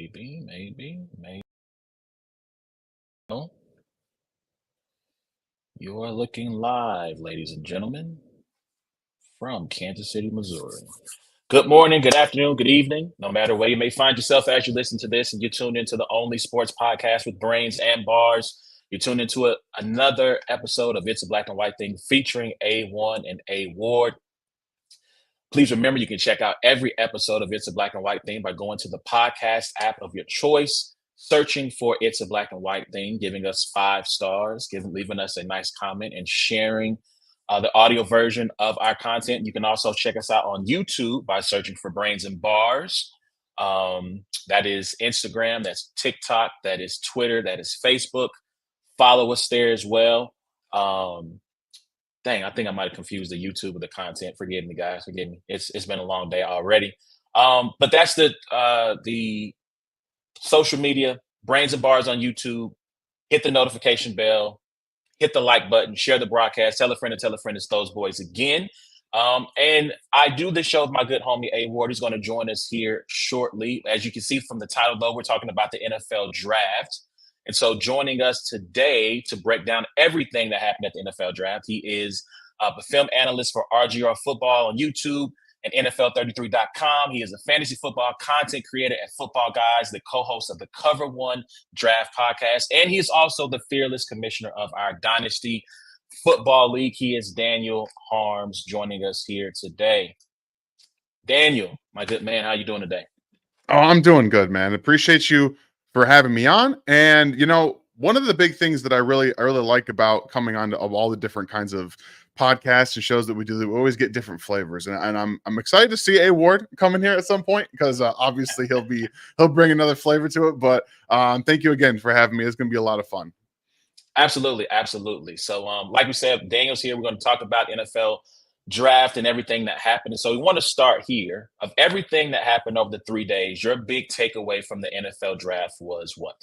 Maybe. Oh, you are looking live, ladies and gentlemen, from Kansas City, Missouri. Good morning, good afternoon, good evening, no matter where you may find yourself as you listen to this and you tune into the only sports podcast with brains and bars. You tune into another episode of It's a Black and White Thing featuring A1 and A Ward. Please remember you can check out every episode of It's a Black and White Thing by going to the podcast app of your choice, searching for It's a Black and White Thing, giving us 5 stars, leaving us a nice comment, and sharing the audio version of our content. You can also check us out on YouTube by searching for Brains and Bars. That is Instagram, that's TikTok, that is Twitter, that is Facebook. Follow us there as well. Dang, I think I might have confused the YouTube with the content. Forgive me, guys. Forgive me. It's been a long day already. But that's the social media, Brains and Bars on YouTube. Hit the notification bell, hit the like button, share the broadcast, tell a friend to tell a friend. It's those boys again. And I do this show with my good homie A Ward, who's going to join us here shortly. As you can see from the title, though, we're talking about the NFL draft. And so joining us today to break down everything that happened at the NFL draft, he is the film analyst for RGR Football on YouTube and NFL33.com. He is a fantasy football content creator at Football Guys, the co-host of the Cover One Draft podcast, and he is also the fearless commissioner of our Dynasty Football League. He is Daniel Harms joining us here today. Daniel, my good man, how you doing today? Oh, I'm doing good, man. Appreciate you for having me on. And one of the big things that I really like about coming on to all the different kinds of podcasts and shows that we do, that we always get different flavors. And I'm excited to see A Ward come in here at some point, because obviously he'll bring another flavor to it. But thank you again for having me. It's going to be a lot of fun. Absolutely. So, like we said, Daniel's here. We're going to talk about NFL draft and everything that happened. And so we want to start here. Of everything that happened over the 3 days, your big takeaway from the NFL draft was what?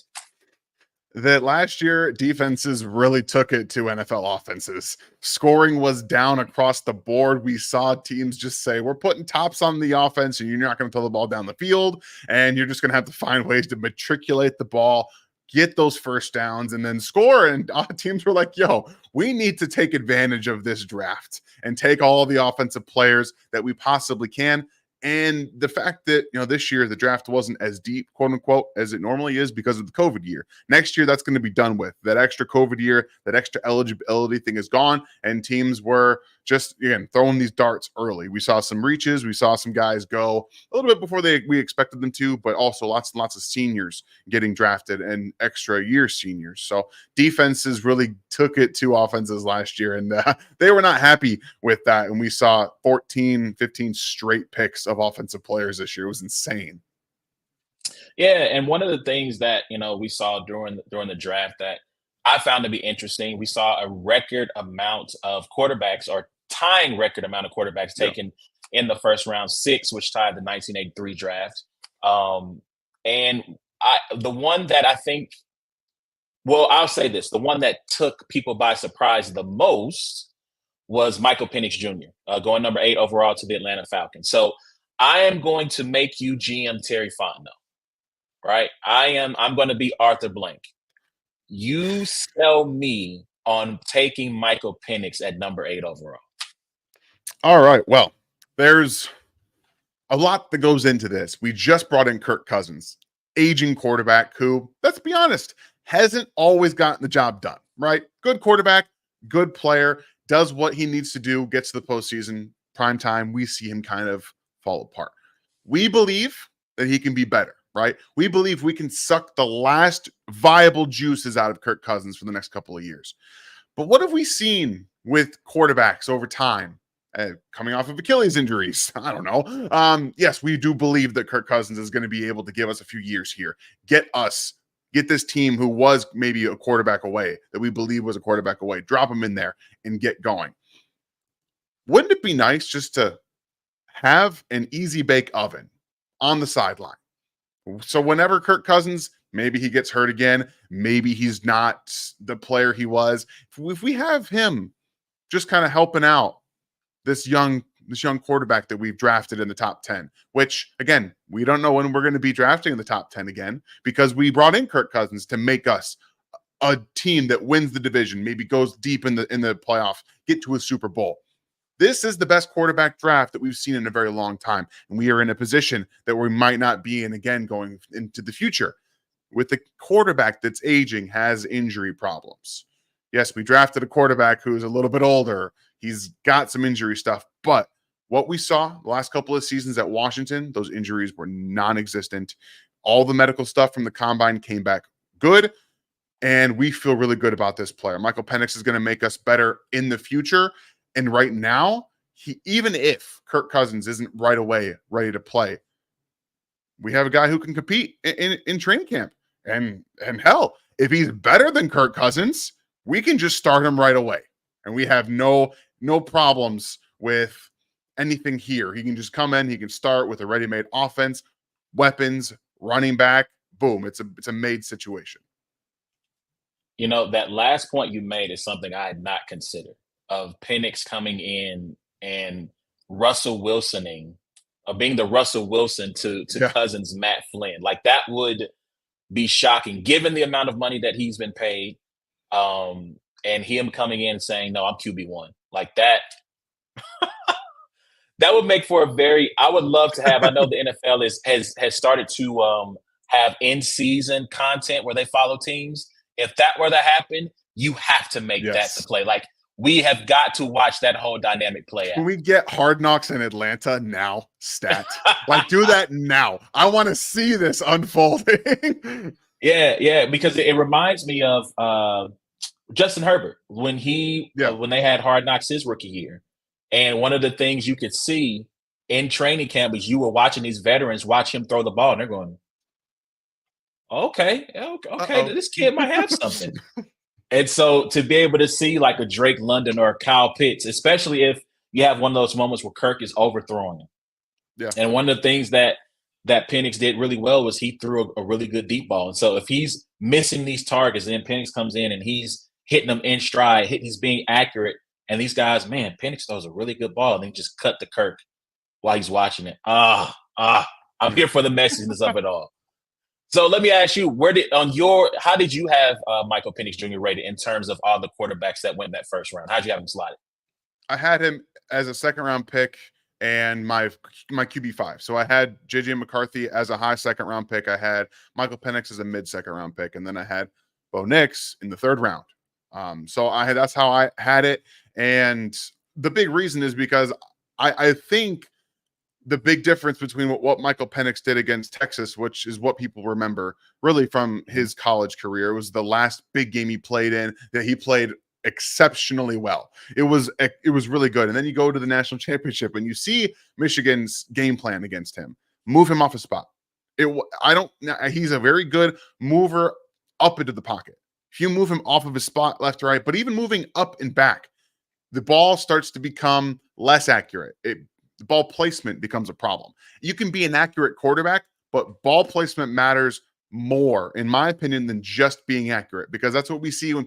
That last year defenses really took it to NFL offenses. Scoring was down across the board. We saw teams just say, we're putting tops on the offense and you're not going to throw the ball down the field, and you're just going to have to find ways to matriculate the ball, get those first downs, and then score. And teams were like, yo, we need to take advantage of this draft and take all the offensive players that we possibly can. And the fact that, this year the draft wasn't as deep, quote unquote, as it normally is because of the COVID year. Next year, that's going to be done with. That extra COVID year, that extra eligibility thing is gone. And teams were just, again, throwing these darts early. We saw some reaches. We saw some guys go a little bit before we expected them to, but also lots and lots of seniors getting drafted and extra year seniors. So defenses really took it to offenses last year, and they were not happy with that. And we saw 14, 15 straight picks of offensive players this year. It was insane. Yeah, and one of the things that we saw during the draft that I found to be interesting, we saw a record amount of quarterbacks, or tying record amount of quarterbacks taken in the first round, 6, which tied the 1983 draft. And the one that I think, well, I'll say this, the one that took people by surprise the most was Michael Penix Jr., going number 8 overall to the Atlanta Falcons. So I am going to make you GM Terry Fontenot, right? I'm going to be Arthur Blank. You sell me on taking Michael Penix at number 8 overall. All right. Well, there's a lot that goes into this. We just brought in Kirk Cousins, aging quarterback who, let's be honest, hasn't always gotten the job done, right? Good quarterback, good player, does what he needs to do, gets to the postseason, prime time, we see him kind of fall apart. We believe that he can be better, right? We believe we can suck the last viable juices out of Kirk Cousins for the next couple of years. But what have we seen with quarterbacks over time? Coming off of Achilles injuries, I don't know. Yes, we do believe that Kirk Cousins is going to be able to give us a few years here. Get this team who was maybe a quarterback away, that we believe was a quarterback away, drop them in there and get going. Wouldn't it be nice just to have an easy bake oven on the sideline? So whenever Kirk Cousins, maybe he gets hurt again, maybe he's not the player he was, if we have him just kind of helping out this young young quarterback that we've drafted in the top 10, which again, we don't know when we're going to be drafting in the top 10 again, because we brought in Kirk Cousins to make us a team that wins the division, maybe goes deep in the playoffs, get to a Super Bowl. This is the best quarterback draft that we've seen in a very long time. And we are in a position that we might not be in again going into the future. With the quarterback that's aging, has injury problems. Yes, we drafted a quarterback who's a little bit older. He's got some injury stuff. But what we saw the last couple of seasons at Washington, those injuries were non-existent. All the medical stuff from the combine came back good. And we feel really good about this player. Michael Penix is going to make us better in the future. And right now, even if Kirk Cousins isn't right away ready to play, we have a guy who can compete in training camp. And hell, if he's better than Kirk Cousins, we can just start him right away. And we have no problems with anything here. He can just come in, he can start with a ready-made offense, weapons, running back, boom. It's a made situation. You know, that last point you made is something I had not considered, of Penix coming in and Russell Wilsoning, being the Russell Wilson to Cousins Matt Flynn. Like, that would be shocking given the amount of money that he's been paid, and him coming in and saying, no, I'm QB1. Like that. That would make for I would love to have, I know the NFL has started to have in-season content where they follow teams. If that were to happen, you have to make that the play. Like, we have got to watch that whole dynamic play out. Can we get Hard Knocks in Atlanta now? Stat. Like, do that now. I want to see this unfolding. Yeah, because it reminds me of Justin Herbert when when they had Hard Knocks his rookie year. And one of the things you could see in training camp is you were watching these veterans watch him throw the ball, and they're going, okay, this kid might have something. And so to be able to see like a Drake London or a Kyle Pitts, especially if you have one of those moments where Kirk is overthrowing him. Yeah. And one of the things that Penix did really well was he threw a really good deep ball. And so if he's missing these targets and then Penix comes in and he's hitting them in stride, he's being accurate, and these guys, man, Penix throws a really good ball, and they just cut to Kirk while he's watching it. I'm here for the messiness of it all. So let me ask you, how did you have Michael Penix Jr. rated in terms of all the quarterbacks that went that first round? How'd you have him slotted? I had him as a second-round pick and my QB5. So I had J.J. McCarthy as a high second-round pick. I had Michael Penix as a mid-second-round pick, and then I had Bo Nix in the third round. So that's how I had it. And the big reason is because I think the big difference between what Michael Penix did against Texas, which is what people remember really from his college career, was the last big game he played in that he played exceptionally well. It was really good. And then you go to the national championship and you see Michigan's game plan against him. Move him off his spot. He's a very good mover up into the pocket. If you move him off of his spot left to right, but even moving up and back, the ball starts to become less accurate. The ball placement becomes a problem. You can be an accurate quarterback, but ball placement matters more, in my opinion, than just being accurate, because that's what we see when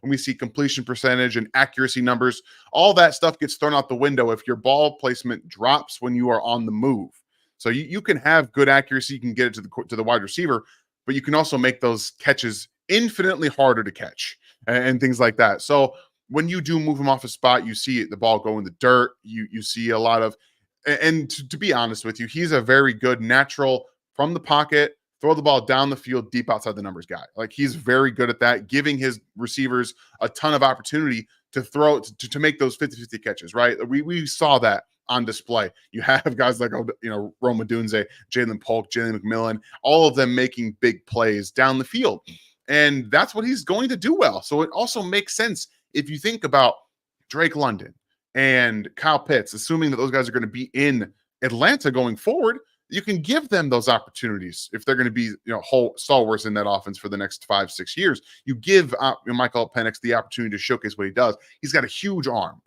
we see completion percentage and accuracy numbers. All that stuff gets thrown out the window if your ball placement drops when you are on the move. So you can have good accuracy, you can get it to the wide receiver, but you can also make those catches infinitely harder to catch and things like that. So when you do move him off a spot, you see the ball go in the dirt. You see a lot of, and to be honest with you, he's a very good natural from the pocket, throw the ball down the field, deep outside the numbers guy. Like, he's very good at that, giving his receivers a ton of opportunity to throw, to make those 50-50 catches, right? We saw that on display. You have guys like, Rome Odunze, Jalen Polk, Jalen McMillan, all of them making big plays down the field. And that's what he's going to do well. So it also makes sense if you think about Drake London and Kyle Pitts, assuming that those guys are going to be in Atlanta going forward, you can give them those opportunities if they're going to be, whole stalwarts in that offense for the next 5-6 years. You give Michael Penix the opportunity to showcase what he does. He's got a huge arm.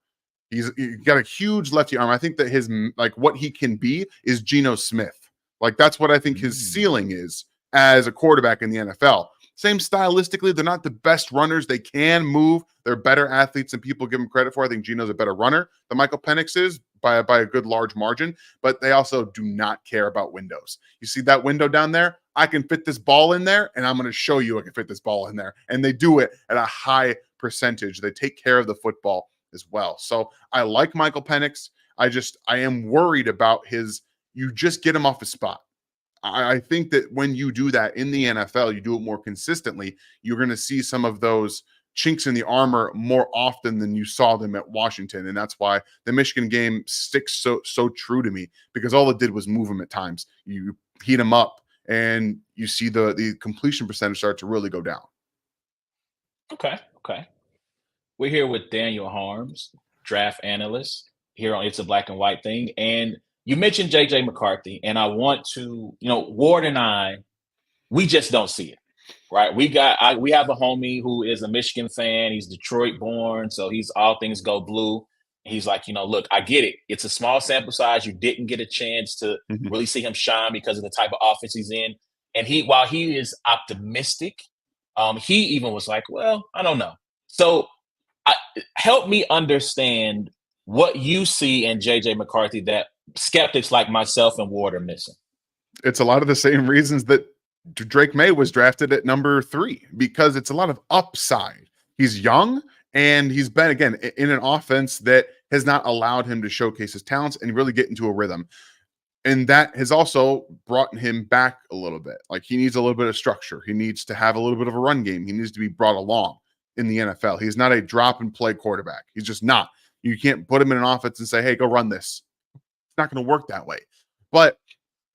He's got a huge lefty arm. I think that his, what he can be is Geno Smith. Like, that's what I think his ceiling is as a quarterback in the NFL. Same stylistically, they're not the best runners. They can move. They're better athletes than people give them credit for. I think Geno's a better runner than Michael Penix is, by a good large margin, but they also do not care about windows. You see that window down there? I can fit this ball in there, and I'm going to show you I can fit this ball in there. And they do it at a high percentage. They take care of the football as well. So I like Michael Penix. I am worried about you just get him off his spot. I think that when you do that in the NFL, you do it more consistently, you're going to see some of those chinks in the armor more often than you saw them at Washington. And that's why the Michigan game sticks so true to me, because all it did was move him at times. You heat him up and you see the completion percentage start to really go down. Okay. Okay. We're here with Daniel Harms, draft analyst here on It's a Black and White Thing. And you mentioned JJ McCarthy, and I want to, Ward and I, we just don't see it, right? We have a homie who is a Michigan fan. He's Detroit born, so he's all things go blue. He's like, look, I get it. It's a small sample size. You didn't get a chance to really see him shine because of the type of offense he's in. And while he is optimistic, he even was like, well, I don't know. So help me understand what you see in JJ McCarthy that skeptics like myself and Ward are missing. It's a lot of the same reasons that Drake May was drafted at number 3, because it's a lot of upside. He's young, and he's been, again, in an offense that has not allowed him to showcase his talents and really get into a rhythm. And that has also brought him back a little bit. Like, he needs a little bit of structure. He needs to have a little bit of a run game. He needs to be brought along in the NFL. He's not a drop and play quarterback. He's just not. You can't put him in an offense and say, hey, go run this. It's not going to work that way. But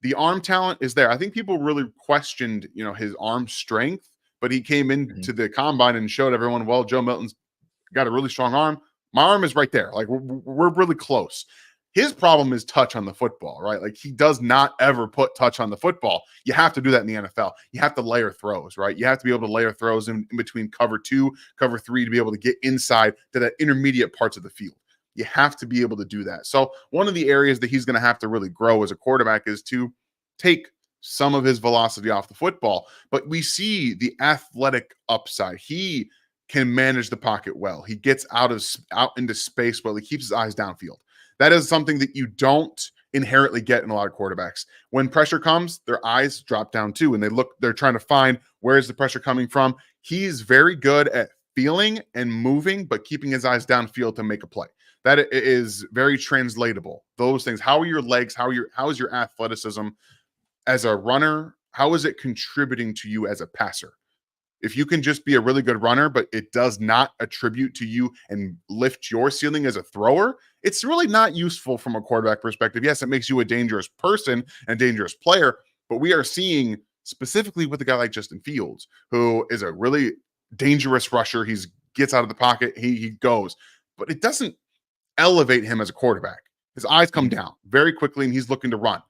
the arm talent is there. I think people really questioned, his arm strength, but he came into the combine and showed everyone, well, Joe Milton's got a really strong arm. My arm is right there. Like, we're really close. His problem is touch on the football, right? Like, he does not ever put touch on the football. You have to do that in the NFL. You have to layer throws, right? You have to be able to layer throws in between cover 2, cover 3 to be able to get inside to that intermediate parts of the field. You have to be able to do that. So one of the areas that he's going to have to really grow as a quarterback is to take some of his velocity off the football. But we see the athletic upside. He can manage the pocket well. He gets out into space well. He keeps his eyes downfield. That is something that you don't inherently get in a lot of quarterbacks. When pressure comes, their eyes drop down too, and they're trying to find where is the pressure coming from. He's very good at feeling and moving, but keeping his eyes downfield to make a play. That is very translatable. Those things. How are your legs? How is your athleticism as a runner? How is it contributing to you as a passer? If you can just be a really good runner, but it does not attribute to you and lift your ceiling as a thrower, it's really not useful from a quarterback perspective. Yes, it makes you a dangerous person and a dangerous player, but we are seeing specifically with a guy like Justin Fields, who is a really dangerous rusher. He gets out of the pocket, he goes, but it doesn't elevate him as a quarterback. His eyes come down very quickly, and he's looking to run.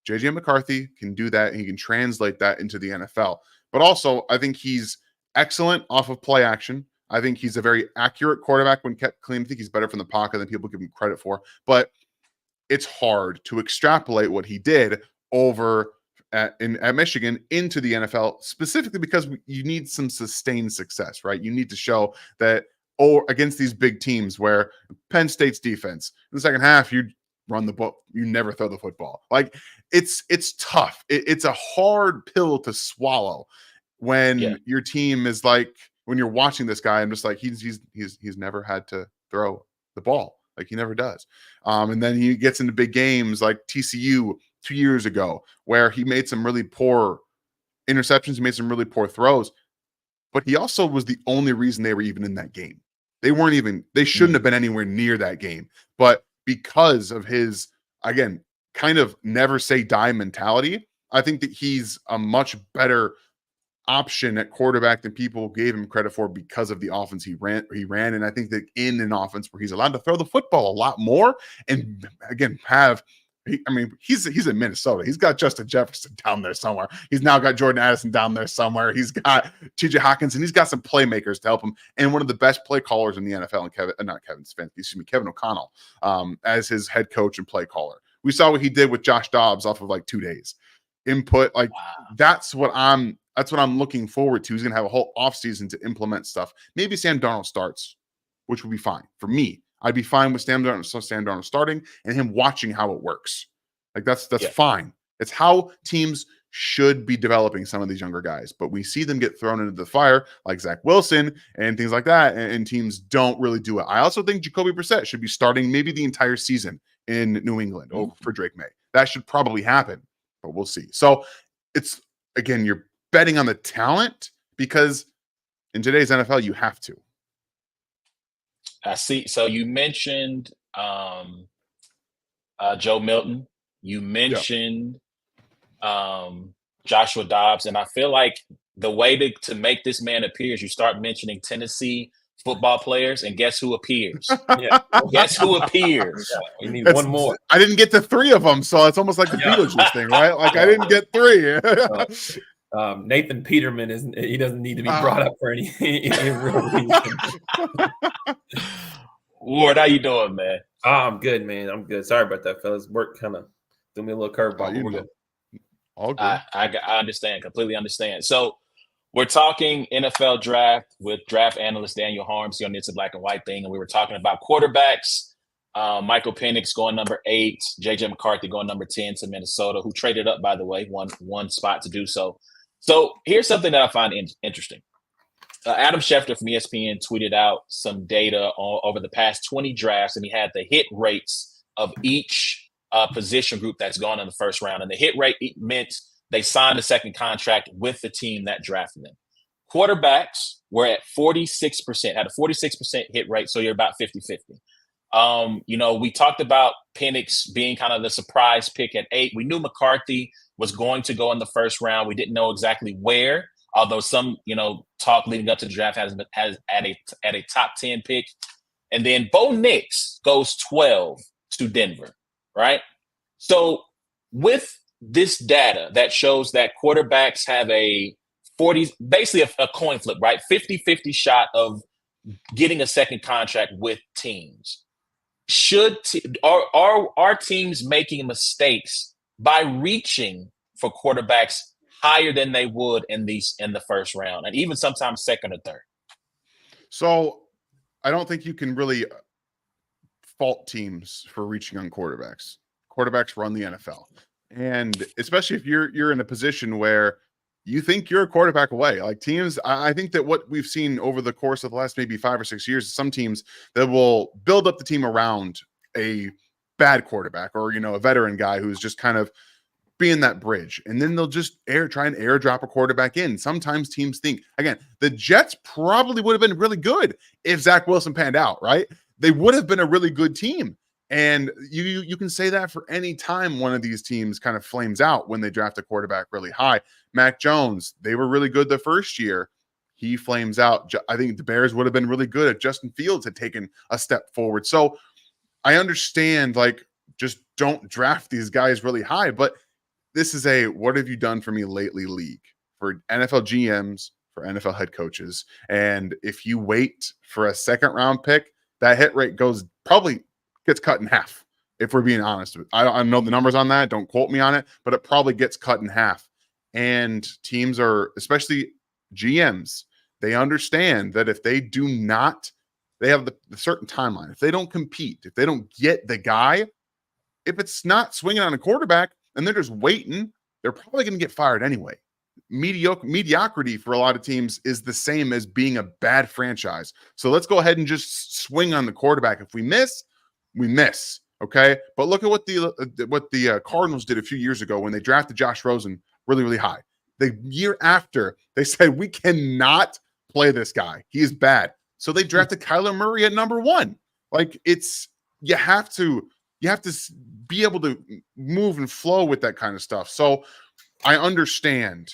JJ McCarthy can do that, and he can translate that into the NFL. But also, I think he's excellent off of play action. I think he's a very accurate quarterback when kept clean. I think he's better from the pocket than people give him credit for. But it's hard to extrapolate what he did over at Michigan into the NFL, specifically because you need some sustained success, right? You need to show that, or against these big teams where Penn State's defense, in the second half, you run the ball, you never throw the football. Like, it's tough. It's a hard pill to swallow when your team is like, when you're watching this guy, I'm just like, he's never had to throw the ball. Like, he never does. And then he gets into big games like TCU 2 years ago, where he made some really poor interceptions, he made some really poor throws, but he also was the only reason they were even in that game. They shouldn't have been anywhere near that game. But because of his, again, kind of never say die mentality, I think that he's a much better option at quarterback than people gave him credit for because of the offense he ran. And I think that in an offense where he's allowed to throw the football a lot more and, again, he's in Minnesota. He's got Justin Jefferson down there somewhere. He's now got Jordan Addison down there somewhere. He's got TJ Hawkins, and he's got some playmakers to help him. And one of the best play callers in the NFL, and Kevin O'Connell, as his head coach and play caller. We saw what he did with Josh Dobbs off of like 2 days. Input, like, wow. That's what I'm looking forward to. He's going to have a whole offseason to implement stuff. Maybe Sam Darnold starts, which will be fine for me. I'd be fine with Sam Darnold starting and him watching how it works. Like that's Yeah. fine. It's how teams should be developing some of these younger guys, but we see them get thrown into the fire like Zach Wilson and things like that, and teams don't really do it. I also think Jacoby Brissett should be starting maybe the entire season in New England over for Drake May. That should probably happen, but we'll see. So it's, again, you're betting on the talent because in today's NFL, you have to. I see. So you mentioned Joe Milton. You mentioned Joshua Dobbs, and I feel like the way to make this man appear is you start mentioning Tennessee football players, and guess who appears? Guess who appears? We need one more. I didn't get to 3 of them, so it's almost like the Beetlejuice thing, right? Like I didn't get 3. Nathan Peterman he doesn't need to be brought up for any real reason. Ward, how you doing, man? I'm good, man. I'm good. Sorry about that, fellas. Work kind of threw me a little curveball. We're good. All good. I understand, completely understand. So we're talking NFL draft with draft analyst Daniel Harms here on It's a Black and White Thing, and we were talking about quarterbacks. Michael Penix going number 8, JJ McCarthy going number 10 to Minnesota, who traded up, by the way, one spot to do so. So here's something that I find interesting. Adam Schefter from ESPN tweeted out some data over the past 20 drafts, and he had the hit rates of each position group that's gone in the first round. And the hit rate meant they signed a second contract with the team that drafted them. Quarterbacks were at 46%, had a 46% hit rate, so you're about 50-50. We talked about Penix being kind of the surprise pick at 8. We knew McCarthy was going to go in the first round. We didn't know exactly where, although some, talk leading up to the draft has at a top 10 pick. And then Bo Nix goes 12 to Denver, right? So with this data that shows that quarterbacks have a 40, basically a coin flip, right? 50-50 shot of getting a second contract with teams. Are teams making mistakes by reaching for quarterbacks higher than they would in the first round, and even sometimes second or third? So I don't think you can really fault teams for reaching on quarterbacks. Quarterbacks run the NFL. And especially if you're in a position where you think you're a quarterback away, like teams, I think that what we've seen over the course of the last maybe 5 or 6 years is some teams that will build up the team around a bad quarterback or, a veteran guy who's just kind of being that bridge. And then they'll just try and airdrop a quarterback in. Sometimes teams think, again, the Jets probably would have been really good if Zach Wilson panned out, right? They would have been a really good team. And you can say that for any time one of these teams kind of flames out when they draft a quarterback really high. Mac Jones, they were really good the first year. He flames out. I think the Bears would have been really good if Justin Fields had taken a step forward. So I understand, just don't draft these guys really high. But this is a what have you done for me lately league for NFL GMs, for NFL head coaches. And if you wait for a second round pick, that hit rate probably gets cut in half, if we're being honest. I don't know the numbers on that. Don't quote me on it, but it probably gets cut in half. And teams are, especially GMs, they understand that if they do not, they have the certain timeline. If they don't compete, if they don't get the guy, if it's not swinging on a quarterback and they're just waiting, they're probably going to get fired anyway. Mediocrity for a lot of teams is the same as being a bad franchise. So let's go ahead and just swing on the quarterback. If we miss, we miss. Okay. But look at what the Cardinals did a few years ago when they drafted Josh Rosen really, really high. The year after, they said, we cannot play this guy. He is bad. So they drafted Kyler Murray at number 1. You have to be able to move and flow with that kind of stuff. So I understand.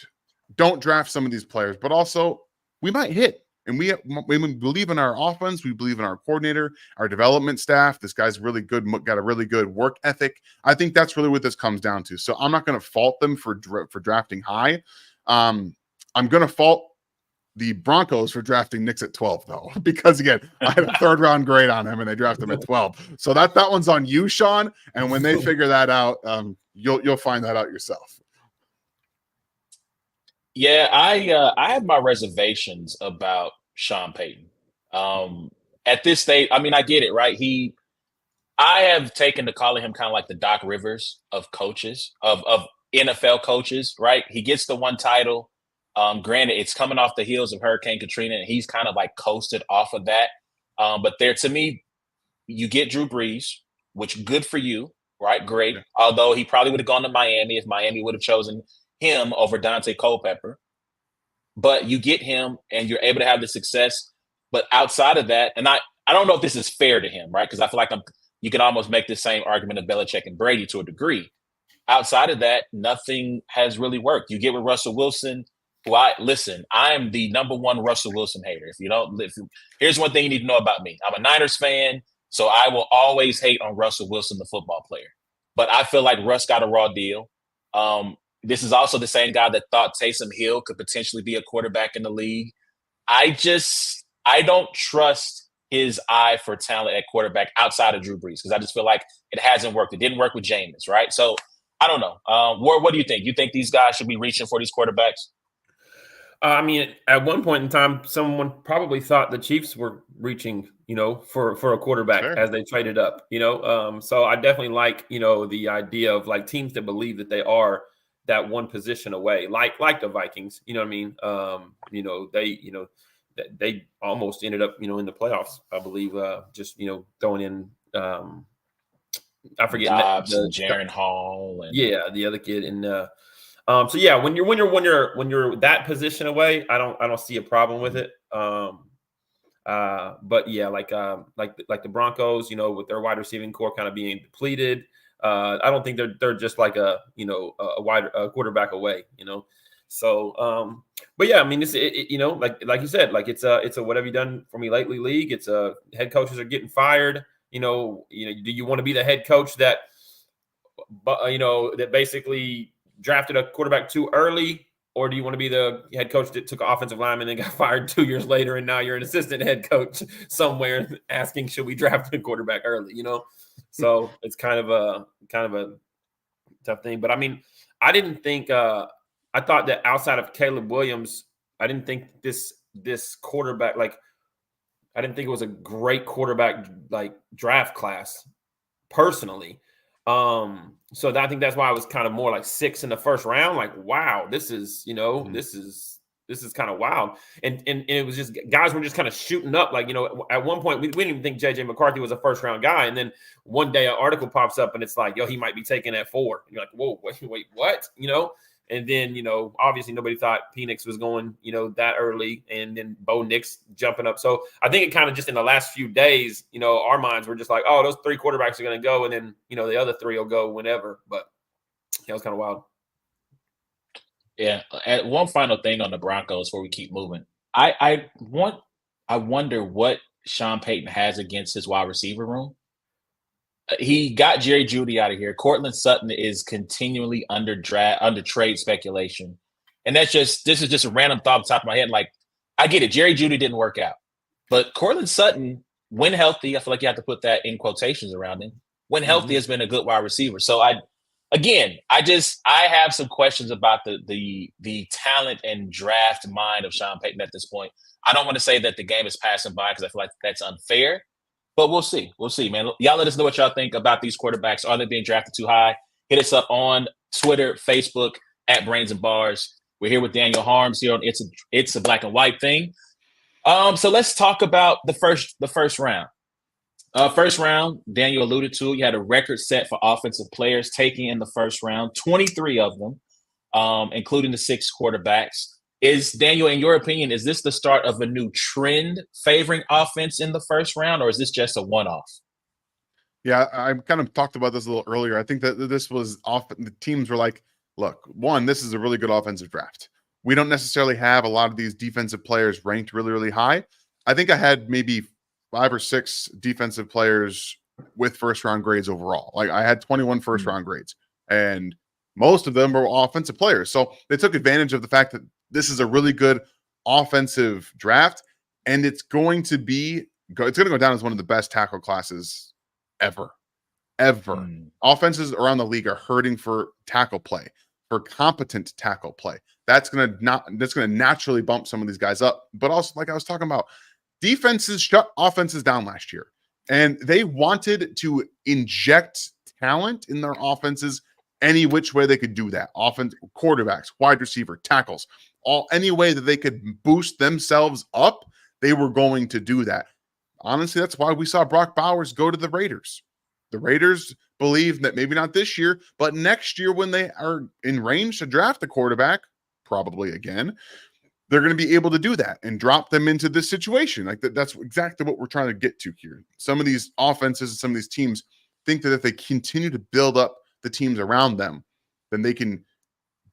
Don't draft some of these players, but also we might hit. And we believe in our offense. We believe in our coordinator, our development staff. This guy's really good, got a really good work ethic. I think that's really what this comes down to. So I'm not going to fault them for drafting high. I'm going to fault the Broncos for drafting Knicks at 12, though, because again, I had a 3rd round grade on him and they drafted him at 12. So that one's on you, Sean. And when they figure that out, you'll find that out yourself. Yeah, I have my reservations about Sean Payton. at this stage, I mean, I get it, right? I have taken to calling him kind of like the Doc Rivers of coaches, of NFL coaches, right? He gets the one title. Granted, it's coming off the heels of Hurricane Katrina, and he's kind of like coasted off of that. But there, to me, you get Drew Brees, which good for you, right? Great. Yeah. Although he probably would have gone to Miami if Miami would have chosen him over Dante Culpepper. But you get him, and you're able to have the success. But outside of that, and I don't know if this is fair to him, right? Because I feel like you can almost make the same argument of Belichick and Brady to a degree. Outside of that, nothing has really worked. You get with Russell Wilson, who I am the number one Russell Wilson hater. Here's one thing you need to know about me. I'm a Niners fan, so I will always hate on Russell Wilson, the football player. But I feel like Russ got a raw deal. This is also the same guy that thought Taysom Hill could potentially be a quarterback in the league. I don't trust his eye for talent at quarterback outside of Drew Brees, because I just feel like it hasn't worked. It didn't work with Jameis, right? So I don't know. What do you think? You think these guys should be reaching for these quarterbacks? I mean, at one point in time, someone probably thought the Chiefs were reaching, for a quarterback as they traded up, So I definitely like, the idea of like teams that believe that they are that one position away, like the Vikings. You know what I mean? They almost ended up, in the playoffs, I believe, just, throwing in, I forget Dobbs, Jaren Hall, and the other kid. And so yeah, when you're that position away, I don't see a problem with it. But yeah, like the Broncos, with their wide receiving core kind of being depleted, I don't think they're just like a quarterback away, So, but yeah, I mean, like you said, like it's a what have you done for me lately league. It's a head coaches are getting fired. Do you want to be the head coach that basically drafted a quarterback too early, or do you want to be the head coach that took an offensive lineman and got fired 2 years later, and now you're an assistant head coach somewhere asking, should we draft a quarterback early? So it's kind of a tough thing. But I mean, I didn't think I thought that outside of Caleb Williams, I didn't think this quarterback, I didn't think it was a great quarterback draft class personally. So I think that's why I was kind of more like 6 in the first round. Like, wow, this is, this is kind of wild. And it was just guys were just kind of shooting up. Like, at one point we didn't even think JJ McCarthy was a first round guy. And then one day an article pops up and it's like, yo, he might be taken at 4. And you're like, whoa, wait, what? And then, obviously nobody thought Penix was going, that early, and then Bo Nix jumping up. So I think it kind of just in the last few days, our minds were just like, oh, those 3 quarterbacks are going to go. And then, the other 3 will go whenever. But it was kind of wild. Yeah. And one final thing on the Broncos before we keep moving. I wonder what Sean Payton has against his wide receiver room. He got Jerry Jeudy out of here. Courtland Sutton is continually under trade speculation. And this is just a random thought off the top of my head. Like, I get it. Jerry Jeudy didn't work out. But Courtland Sutton, when healthy, I feel like you have to put that in quotations around him. When healthy, has been a good wide receiver. So I have some questions about the talent and draft mind of Sean Payton at this point. I don't want to say that the game is passing by because I feel like that's unfair. But we'll see. We'll see, man. Y'all let us know what y'all think about these quarterbacks. Are they being drafted too high? Hit us up on Twitter, Facebook, at Brains and Bars. We're here with Daniel Harms here on It's a Black and White Thing. So let's talk about the first round. First round, Daniel alluded to, you had a record set for offensive players taking in the first round, 23 of them, including the 6 quarterbacks. Daniel, in your opinion, is this the start of a new trend favoring offense in the first round, or is this just a one-off? Yeah, I kind of talked about this a little earlier. I think that this was often the teams were like, look, one, this is a really good offensive draft. We don't necessarily have a lot of these defensive players ranked really, really high. I think I had maybe 5 or 6 defensive players with first-round grades overall. Like, I had 21 first-round grades, and most of them were offensive players. So they took advantage of the fact that this is a really good offensive draft, and it's going to go down as one of the best tackle classes ever. Offenses around the league are hurting for tackle play, for competent tackle play. That's going to naturally bump some of these guys up. But also, like I was talking about, defenses shut offenses down last year, and they wanted to inject talent in their offenses any which way they could do that. Offense, quarterbacks, wide receiver, tackles, any way that they could boost themselves up, they were going to do that. Honestly, that's why we saw Brock Bowers go to the Raiders. The Raiders believe that maybe not this year, but next year when they are in range to draft a quarterback, probably again, they're going to be able to do that and drop them into this situation. Like that's exactly what we're trying to get to here. Some of these offenses and some of these teams think that if they continue to build up the teams around them, then they can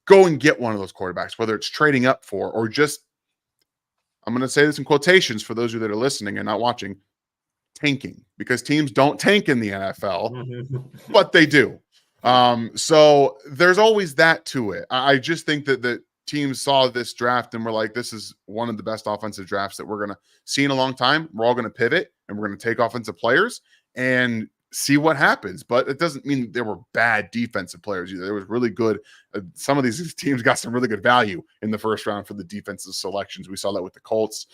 go and get one of those quarterbacks, whether it's trading up for or just, I'm going to say this in quotations for those of you that are listening and not watching, tanking, because teams don't tank in the NFL, but they do. So there's always that to it. I just think that the teams saw this draft and were like, this is one of the best offensive drafts that we're going to see in a long time. We're all going to pivot and we're going to take offensive players and see what happens. But it doesn't mean there were bad defensive players either. There was really good. Some of these teams got some really good value in the first round for the defensive selections. We saw that with the Colts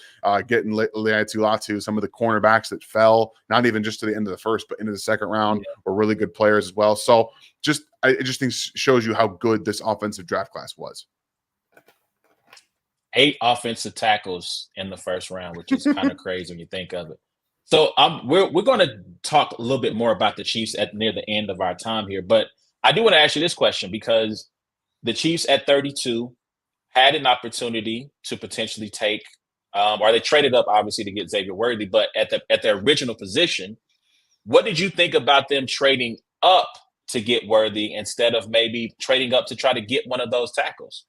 getting Laiatu Latu. Some of the cornerbacks that fell, not even just to the end of the first, but into the second round, were really good players as well. So I just think shows you how good this offensive draft class was. 8 offensive tackles in the first round, which is kind of crazy when you think of it. So we're going to talk a little bit more about the Chiefs near the end of our time here, but I do want to ask you this question because the Chiefs at 32 had an opportunity to potentially take, or they traded up obviously to get Xavier Worthy, but at their original position, what did you think about them trading up to get Worthy instead of maybe trading up to try to get one of those tackles?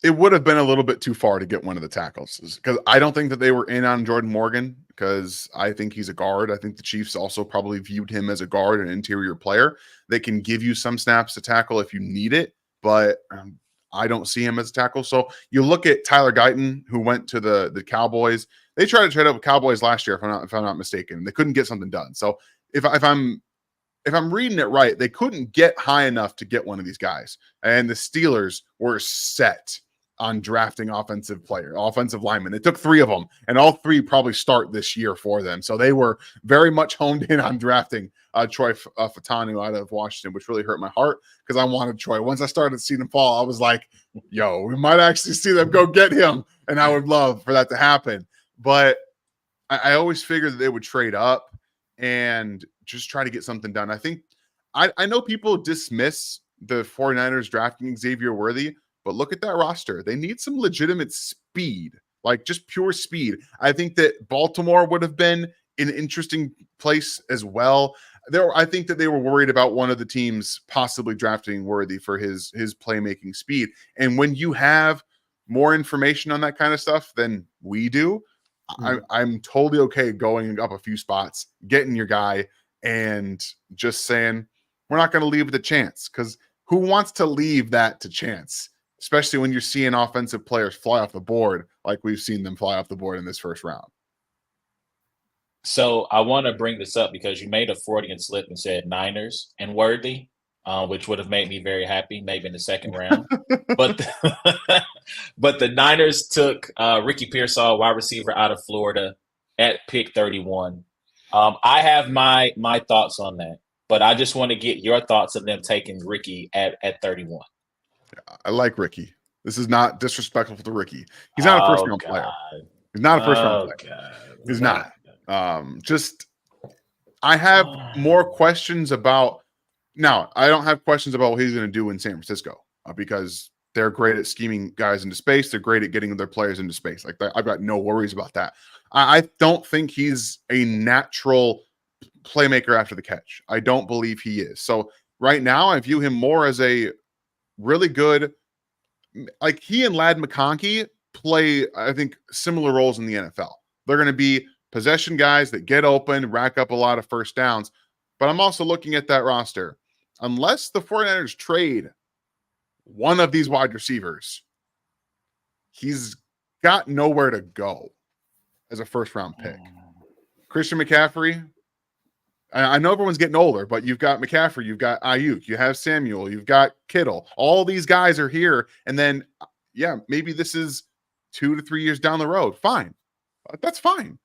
It would have been a little bit too far to get one of the tackles because I don't think that they were in on Jordan Morgan because I think he's a guard. I think the Chiefs also probably viewed him as a guard, an interior player that can give you some snaps to tackle if you need it, but I don't see him as a tackle. So you look at Tyler Guyton, who went to the Cowboys. They tried to trade up with Cowboys last year, if I'm not mistaken. They couldn't get something done. So if I'm reading it right, they couldn't get high enough to get one of these guys, and the Steelers were set on drafting offensive linemen. It took 3 of them, and all 3 probably start this year for them. So they were very much honed in on drafting Troy Fautanu out of Washington, which really hurt my heart because I wanted Troy. Once I started seeing him fall, I was like, yo, we might actually see them go get him, and I would love for that to happen. But I always figured that they would trade up and just try to get something done. I think I know people dismiss the 49ers drafting Xavier Worthy, but look at that roster. They need some legitimate speed, like just pure speed. I think that Baltimore would have been an interesting place as well. I think that they were worried about one of the teams possibly drafting Worthy for his playmaking speed. And when you have more information on that kind of stuff than we do, I'm totally okay going up a few spots, getting your guy, and just saying, we're not going to leave it to chance, because who wants to leave that to chance? Especially when you're seeing offensive players fly off the board like we've seen them fly off the board in this first round. So I want to bring this up because you made a Freudian slip and said Niners and Worthy, which would have made me very happy, maybe in the second round. but the Niners took Ricky Pearsall, wide receiver out of Florida, at pick 31. I have my thoughts on that, but I just want to get your thoughts of them taking Ricky at 31. I like Ricky. This is not disrespectful to Ricky. He's not a first-round player. He's not a first-round player. God. He's not. I have more questions about. Now, I don't have questions about what he's going to do in San Francisco because they're great at scheming guys into space. They're great at getting their players into space. Like I've got no worries about that. I don't think he's a natural playmaker after the catch. I don't believe he is. So right now, I view him more as a really good, like he and Ladd McConkey play, I think, similar roles in the NFL. They're going to be possession guys that get open, rack up a lot of first downs. But I'm also looking at that roster. Unless the 49ers trade one of these wide receivers, he's got nowhere to go as a first-round pick. Christian McCaffrey, I know everyone's getting older, but you've got McCaffrey, you've got Ayuk, you have Samuel, you've got Kittle. All these guys are here. And then, yeah, maybe this is 2 to 3 years down the road. Fine. That's fine.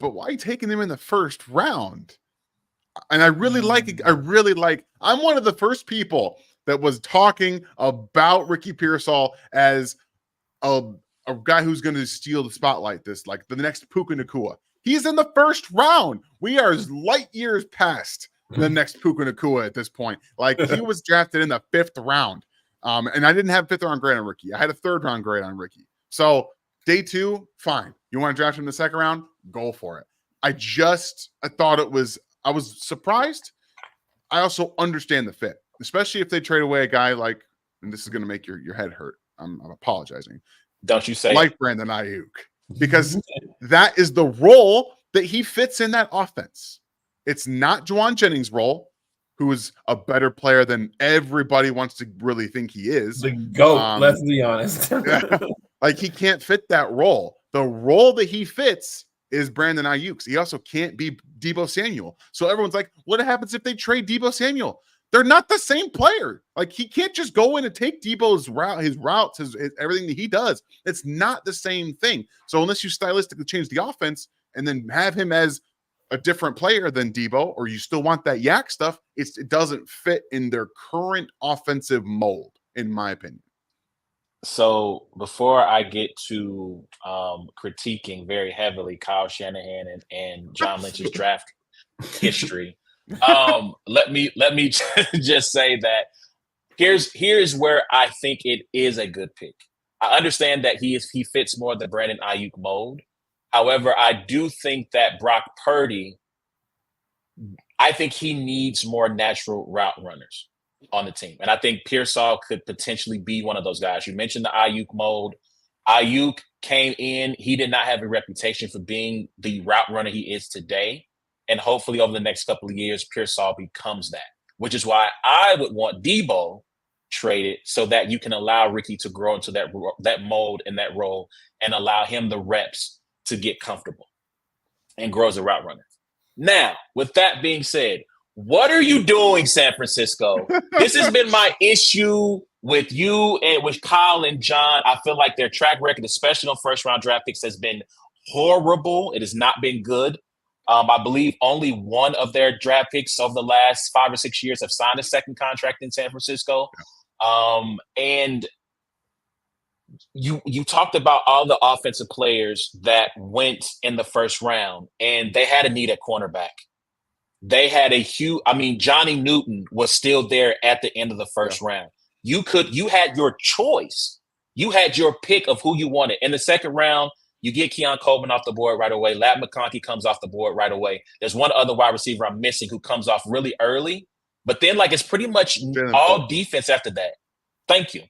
But why taking him in the first round? And I really like, I'm one of the first people that was talking about Ricky Pearsall as a guy who's going to steal the spotlight, like the next Puka Nacua. He's in the first round. We are light years past the next Puka Nacua at this point. Like, he was drafted in the 5th round. And I didn't have 5th round grade on Ricky. I had a 3rd round grade on Ricky. So day 2, fine. You want to draft him in the 2nd round? Go for it. I thought I was surprised. I also understand the fit, especially if they trade away a guy like, and this is going to make your head hurt. I'm apologizing. Don't you say like Brandon Ayuk, because that is the role that he fits in that offense. It's not Juwan Jennings' role, who is a better player than everybody wants to really think he is. The GOAT, let's be honest. Like, he can't fit that role. The role that he fits is Brandon Ayuk's. He also can't be Deebo Samuel. So everyone's like, what happens if they trade Deebo Samuel? They're not the same player. Like, he can't just go in and take Deebo's route, his routes, his everything that he does. It's not the same thing. So unless you stylistically change the offense and then have him as a different player than Deebo, or you still want that yak stuff, it doesn't fit in their current offensive mold, in my opinion. So before I get to critiquing very heavily Kyle Shanahan and John Lynch's draft history, let me just say that here's where I think it is a good pick. I understand that he fits more the Brandon Ayuk mold. However, I do think that Brock Purdy, I think he needs more natural route runners on the team. And I think Pearsall could potentially be one of those guys. You mentioned the Ayuk mold. Ayuk came in. He did not have a reputation for being the route runner he is today. And hopefully over the next couple of years, Pearsall becomes that, which is why I would want Deebo traded so that you can allow Ricky to grow into that mold and that role and allow him the reps to get comfortable and grow as a route runner. Now, with that being said, what are you doing, San Francisco? This has been my issue with you and with Kyle and John. I feel like their track record, especially on first-round draft picks, has been horrible. It has not been good. I believe only one of their draft picks over the last 5 or 6 years have signed a second contract in San Francisco. And you talked about all the offensive players that went in the first round, and they had a need at cornerback. They had Johnny Newton was still there at the end of the first round. You had your choice. You had your pick of who you wanted. In the second round, you get Keon Coleman off the board right away. Ladd McConkey comes off the board right away. There's one other wide receiver I'm missing who comes off really early. But then, it's pretty much all defense after that. Thank you.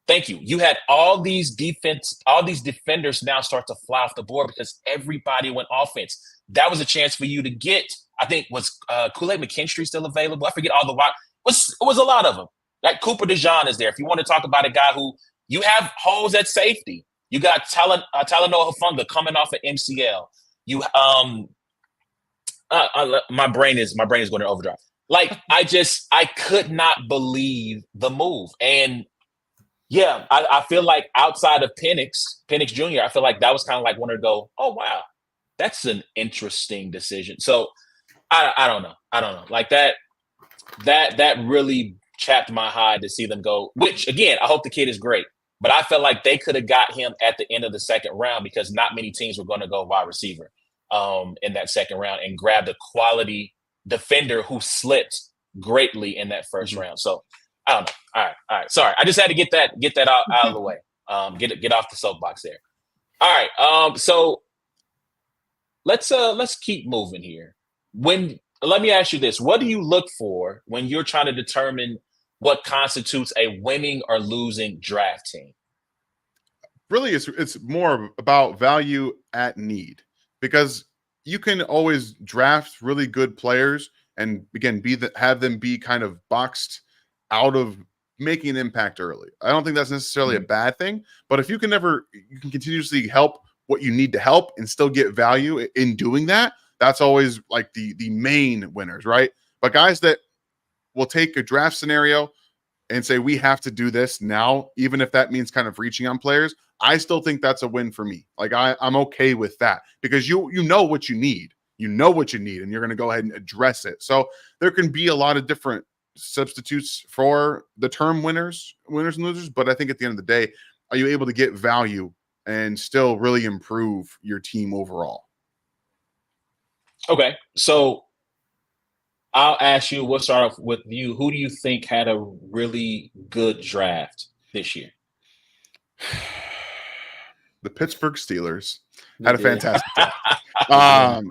You had all these defenders now start to fly off the board because everybody went offense. That was a chance for you to get, I think, was Kool-Aid McKinstry still available? I forget all the wide. It was a lot of them. Like Cooper DeJean is there. If you want to talk about a guy who you have holes at safety, you got Talanoa Hufanga coming off of MCL. You my brain is going to overdrive. I could not believe the move. And yeah, I feel like outside of Penix Jr., I feel like that was kind of like one to go, oh wow, that's an interesting decision. So I don't know. Like that really chapped my hide to see them go, which again, I hope the kid is great. But I felt like they could have got him at the end of the second round because not many teams were going to go wide receiver in that second round and grab the quality defender who slipped greatly in that first round. So I don't know. All right. Sorry, I just had to get that out of the way. Get off the soapbox there. All right. So let's keep moving here. Let me ask you this: what do you look for when you're trying to determine what constitutes a winning or losing draft team? Really, it's more about value at need, because you can always draft really good players and again have them be kind of boxed out of making an impact early. I don't think that's necessarily a bad thing, but if you can continuously help what you need to help and still get value in doing that, that's always like the main winners, right? But guys that will take a draft scenario and say, we have to do this now, even if that means kind of reaching on players, I still think that's a win for me. Like I'm okay with that because you know what you need. You know what you need, and you're going to go ahead and address it. So there can be a lot of different substitutes for the term winners and losers. But I think at the end of the day, are you able to get value and still really improve your team overall? Okay, so I'll ask you. We'll start off with you. Who do you think had a really good draft this year? The Pittsburgh Steelers had a fantastic draft.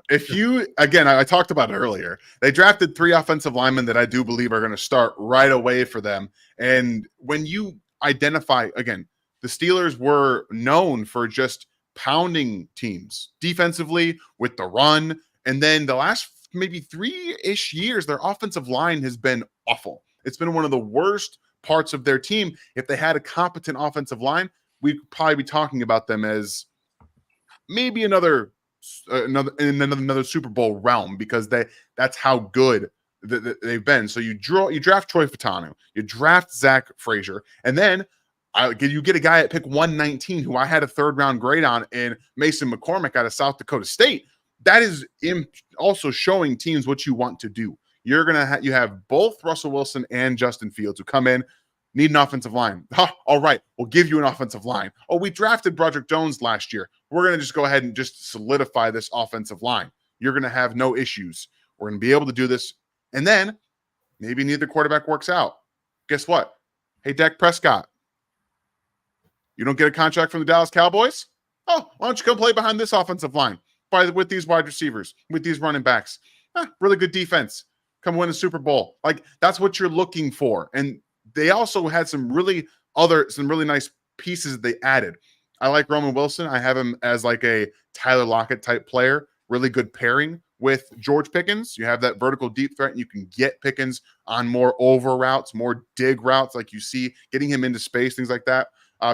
If you, again, I talked about it earlier, they drafted 3 offensive linemen that I do believe are going to start right away for them. And when you identify, again, the Steelers were known for just pounding teams defensively with the run. And then the last maybe 3-ish years, their offensive line has been awful. It's been one of the worst parts of their team. If they had a competent offensive line, we'd probably be talking about them as maybe another Super Bowl realm because that's how good they've been. So you draft Troy Fautanu, you draft Zach Frazier, and then you get a guy at pick 119 who I had a 3rd round grade on in Mason McCormick out of South Dakota State. That is also showing teams what you want to do. You're gonna you have both Russell Wilson and Justin Fields who come in. Need an offensive line. All right, we'll give you an offensive line. Oh, we drafted Broderick Jones last year. We're going to just go ahead and just solidify this offensive line. You're going to have no issues. We're going to be able to do this. And then maybe neither quarterback works out. Guess what? Hey, Dak Prescott, you don't get a contract from the Dallas Cowboys? Oh, why don't you come play behind this offensive line with these wide receivers, with these running backs? Really good defense. Come win a Super Bowl. Like, that's what you're looking for. And they also had some really nice pieces that they added. I like Roman Wilson. I have him as like a Tyler Lockett type player. Really good pairing with George Pickens. You have that vertical deep threat, and you can get Pickens on more over routes, more dig routes, like you see, getting him into space, things like that.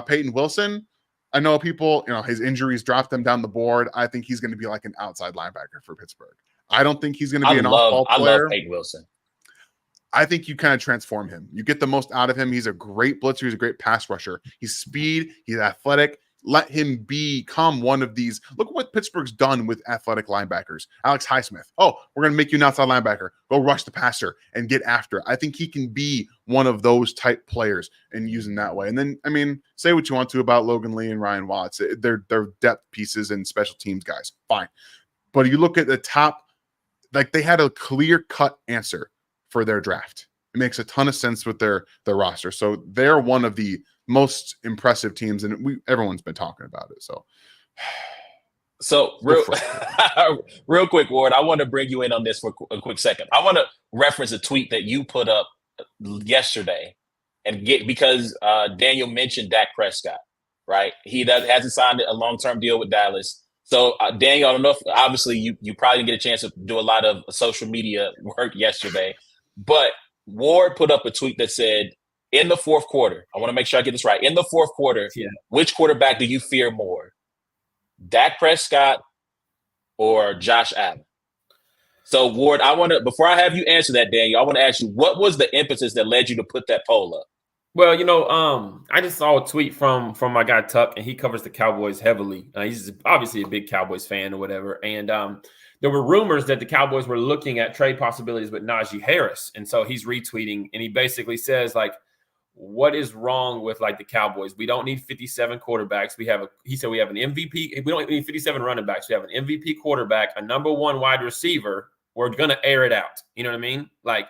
Peyton Wilson, I know people, his injuries dropped them down the board. I think he's going to be like an outside linebacker for Pittsburgh. I don't think he's going to be an off-ball player. I love Peyton Wilson. I think you kind of transform him. You get the most out of him. He's a great blitzer. He's a great pass rusher. He's speed. He's athletic. Let him become one of these. Look what Pittsburgh's done with athletic linebackers. Alex Highsmith. Oh, we're going to make you an outside linebacker. Go rush the passer and get after it. I think he can be one of those type players and use him that way. And then, say what you want to about Logan Lee and Ryan Watts. They're depth pieces and special teams guys. Fine. But you look at the top, like they had a clear-cut answer for their draft. It makes a ton of sense with their roster. So they're one of the most impressive teams, and everyone's been talking about it. So real quick, Ward, I want to bring you in on this for a quick second. I want to reference a tweet that you put up yesterday because Daniel mentioned Dak Prescott, right? He hasn't signed a long-term deal with Dallas. So Daniel, I don't know if obviously you probably didn't get a chance to do a lot of social media work yesterday. But Ward put up a tweet that said, in the 4th quarter, I want to make sure I get this right. In the 4th quarter, Which quarterback do you fear more? Dak Prescott or Josh Allen? So, Ward, before I have you answer that, Daniel, I want to ask you, what was the impetus that led you to put that poll up? Well, I just saw a tweet from my guy Tuck, and he covers the Cowboys heavily. He's obviously a big Cowboys fan or whatever. And there were rumors that the Cowboys were looking at trade possibilities with Najee Harris. And so he's retweeting, and he basically says, like, what is wrong with like the Cowboys? We don't need 57 quarterbacks. He said we have an MVP. We don't need 57 running backs. We have an MVP quarterback, a number 1 wide receiver. We're going to air it out. You know what I mean? Like,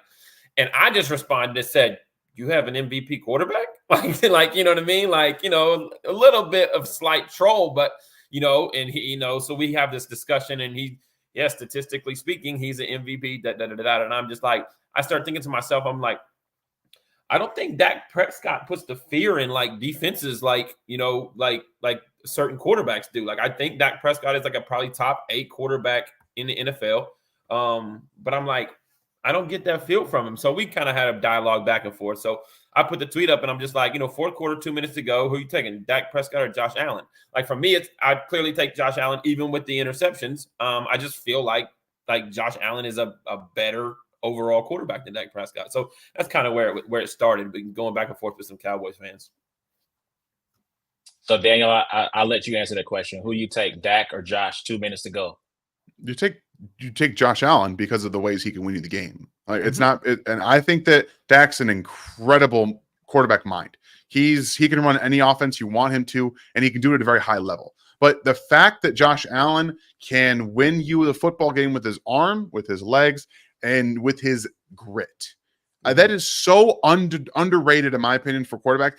and I just responded and said, you have an MVP quarterback? Like, you know what I mean? Like, a little bit of slight troll, but, and he, so we have this discussion, and statistically speaking, he's an MVP, and I'm just like, I start thinking to myself, I'm like, I don't think Dak Prescott puts the fear in like defenses like certain quarterbacks do. Like, I think Dak Prescott is like a probably top 8 quarterback in the NFL. But I'm like, I don't get that feel from him. So we kind of had a dialogue back and forth. So I put the tweet up, and I'm just like, 4th quarter, 2 minutes to go. Who are you taking, Dak Prescott or Josh Allen? Like, for me, I'd clearly take Josh Allen, even with the interceptions. I just feel like Josh Allen is a better overall quarterback than Dak Prescott. So that's kind of where it started, going back and forth with some Cowboys fans. So Daniel, I'll let you answer that question. Who you take, Dak or Josh? 2 minutes to go. You take Josh Allen because of the ways he can win you the game. Like it's Mhm. not, and I think that Dak's an incredible quarterback mind. He can run any offense you want him to, and he can do it at a very high level. But the fact that Josh Allen can win you the football game with his arm, with his legs, and with his grit, that is so underrated in my opinion for quarterback.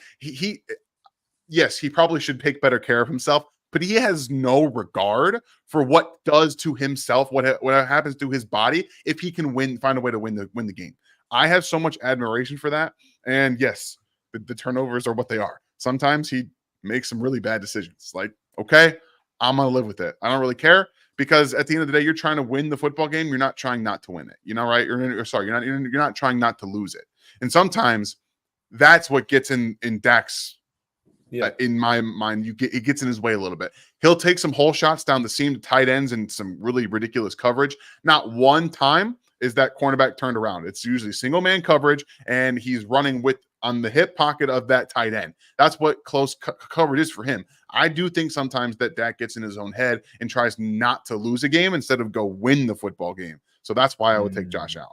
Yes, he probably should take better care of himself, but he has no regard for what does to himself, what happens to his body if he can find a way to win the game. I have so much admiration for that. And yes, the turnovers are what they are. Sometimes he makes some really bad decisions. Like, okay, I'm gonna live with it. I don't really care because at the end of the day, you're trying to win the football game. You're not trying not to win it. You know, right? You're not trying not to lose it. And sometimes that's what gets in Dak's. Yeah. In my mind, it gets in his way a little bit. He'll take some hole shots down the seam to tight ends and some really ridiculous coverage. Not one time is that cornerback turned around. It's usually single man coverage, and he's running on the hip pocket of that tight end. That's what close coverage is for him. I do think sometimes that Dak gets in his own head and tries not to lose a game instead of go win the football game. So that's why I would take Josh Allen.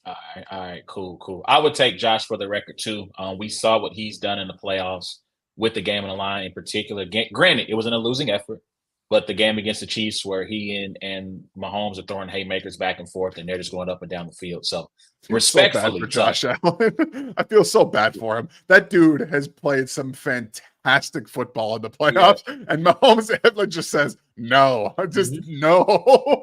All right, cool. I would take Josh for the record too. We saw what he's done in the playoffs with the game on the line in particular. Granted, it was in a losing effort, but the game against the Chiefs where he and Mahomes are throwing haymakers back and forth, and they're just going up and down the field. So respectfully, for Josh Allen. I feel so bad for him. That dude has played some fantastic football in the playoffs, and Mahomes just says no, no.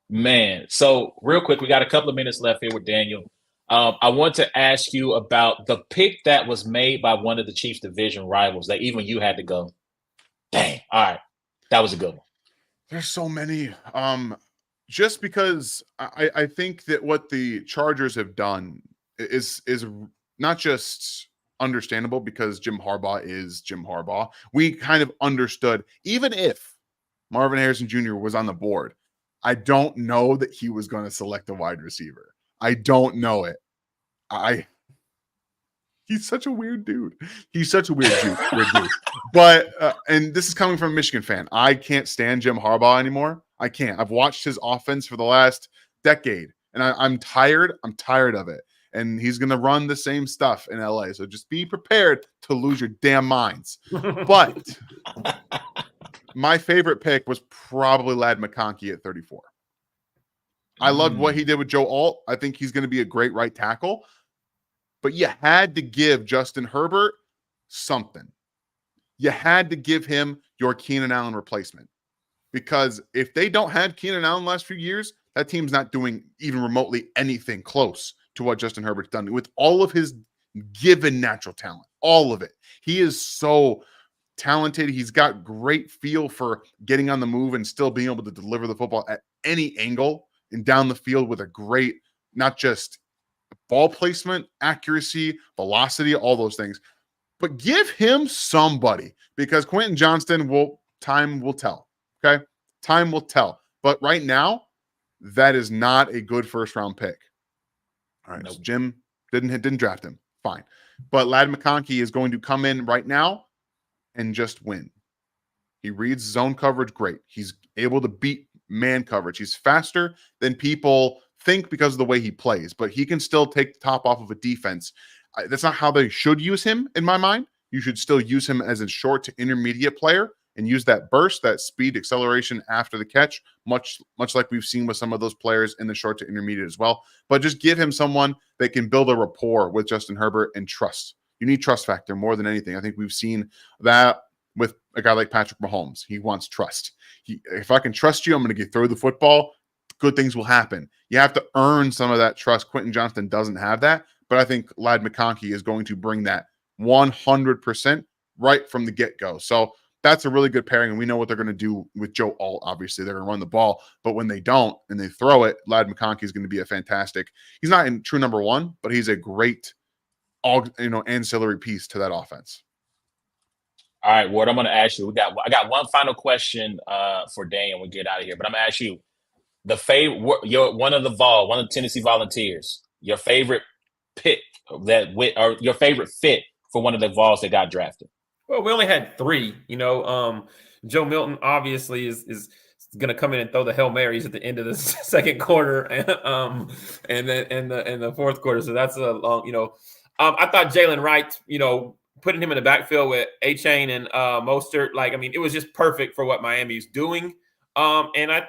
Man, so real quick, we got a couple of minutes left here with Daniel. I want to ask you about the pick that was made by one of the Chiefs division rivals that even you had to go, dang, all right, that was a good one. There's so many. Just because I think that what the Chargers have done is not just understandable because Jim Harbaugh is Jim Harbaugh. We kind of understood, even if Marvin Harrison Jr. was on the board, I don't know that he was going to select a wide receiver. I don't know it. He's such a weird dude. He's such a weird dude. But and this is coming from a Michigan fan. I can't stand Jim Harbaugh anymore. I can't. I've watched his offense for the last decade, and I'm tired. I'm tired of it. And he's going to run the same stuff in LA. So just be prepared to lose your damn minds. But my favorite pick was probably Ladd McConkey at 34. I loved what he did with Joe Alt. I think he's going to be a great right tackle. But you had to give Justin Herbert something. You had to give him your Keenan Allen replacement. Because if they don't have Keenan Allen the last few years, that team's not doing even remotely anything close to what Justin Herbert's done with all of his given natural talent. All of it. He is so talented. He's got great feel for getting on the move and still being able to deliver the football at any angle and down the field with a great, not just ball placement, accuracy, velocity, all those things. But give him somebody because Quentin Johnston time will tell. Okay. Time will tell. But right now, that is not a good first round pick. All right. Nope. So Jim didn't draft him. Fine. But Ladd McConkey is going to come in right now and just win. He reads zone coverage great. He's able to beat man coverage. He's faster than people think because of the way he plays, but he can still take the top off of a defense. That's not how they should use him in my mind. You should still use him as a short to intermediate player and use that burst, that speed, acceleration after the catch, much like we've seen with some of those players in the short to intermediate as well. But just give him someone that can build a rapport with Justin Herbert and trust. You need trust factor more than anything. I think we've seen that with a guy like Patrick Mahomes. He wants trust. If I can trust you, I'm going to throw the football. Good things will happen. You have to earn some of that trust. Quentin Johnston doesn't have that, but I think Ladd McConkey is going to bring that 100% right from the get-go. So that's a really good pairing, and we know what they're going to do with Joe Alt. Obviously, they're going to run the ball, but when they don't and they throw it, Ladd McConkey is going to be a fantastic. He's not in true number one, but he's a great, ancillary piece to that offense. All right, Ward, I'm going to ask you. I got one final question for Daniel. We'll get out of here, but I'm going to ask you one of the Tennessee Volunteers. Your favorite pick or your favorite fit for one of the Vols that got drafted? Well, we only had 3. Joe Milton obviously is going to come in and throw the Hail Marys at the end of the second quarter, and then in the fourth quarter. So that's a long, I thought Jalen Wright, putting him in the backfield with Achane and Mostert, it was just perfect for what Miami's doing. And I